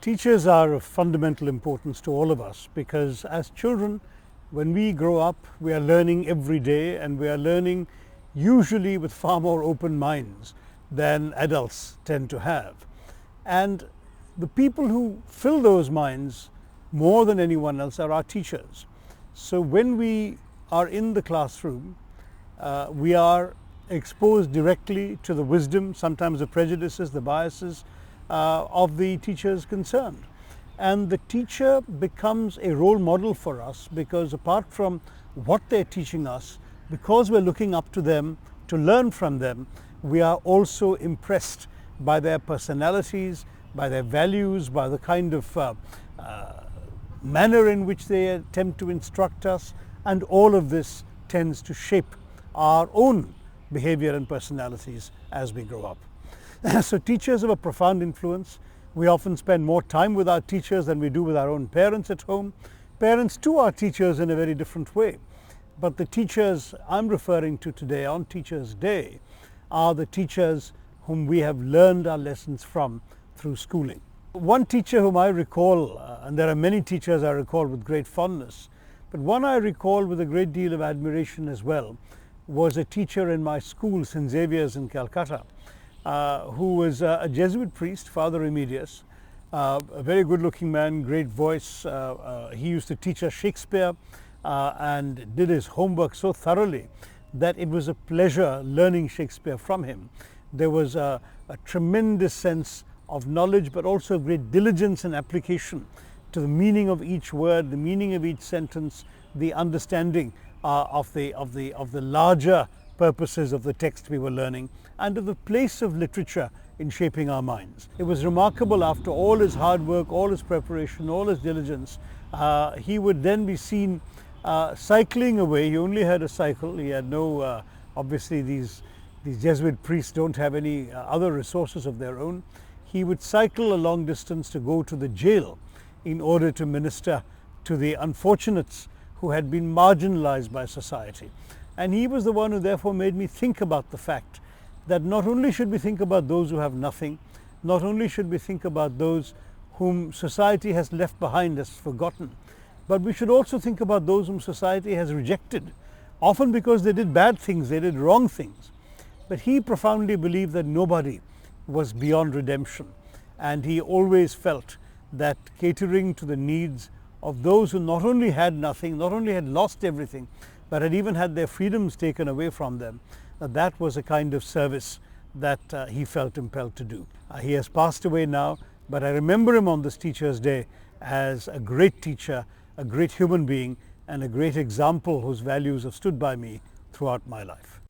Teachers are of fundamental importance to all of us because as children, when we grow up, we are learning every day, and we are learning usually with far more open minds than adults tend to have. And the people who fill those minds more than anyone else are our teachers. So when we are in the classroom, we are exposed directly to the wisdom, sometimes the prejudices, the biases of the teachers concerned. And the teacher becomes a role model for us because apart from what they're teaching us, because we're looking up to them to learn from them, we are also impressed by their personalities, by their values, by the kind of manner in which they attempt to instruct us, and all of this tends to shape our own behavior and personalities as we grow up. So teachers have a profound influence. We often spend more time with our teachers than we do with our own parents at home. Parents too are teachers in a very different way. But the teachers I'm referring to today on Teachers' Day are the teachers whom we have learned our lessons from through schooling. One teacher whom I recall, and there are many teachers I recall with great fondness, but one I recall with a great deal of admiration as well, was a teacher in my school, St. Xavier's in Calcutta, who was a Jesuit priest, Father Remedius, a very good-looking man, great voice. He used to teach us Shakespeare and did his homework so thoroughly that it was a pleasure learning Shakespeare from him. There was a tremendous sense of knowledge, but also great diligence and application to the meaning of each word, the meaning of each sentence, the understanding of the larger purposes of the text we were learning, and of the place of literature in shaping our minds. It was remarkable, after all his hard work, all his preparation, all his diligence, he would then be seen cycling away. He only had a cycle. He had no, obviously these Jesuit priests don't have any other resources of their own. He would cycle a long distance to go to the jail in order to minister to the unfortunates who had been marginalized by society. And he was the one who therefore made me think about the fact that not only should we think about those who have nothing, not only should we think about those whom society has left behind, has forgotten, but we should also think about those whom society has rejected, often because they did bad things, they did wrong things. But he profoundly believed that nobody was beyond redemption, and he always felt that catering to the needs of those who not only had nothing, not only had lost everything, but had even had their freedoms taken away from them, that was a kind of service that he felt impelled to do. He has passed away now, but I remember him on this Teachers' Day as a great teacher, a great human being, and a great example whose values have stood by me throughout my life.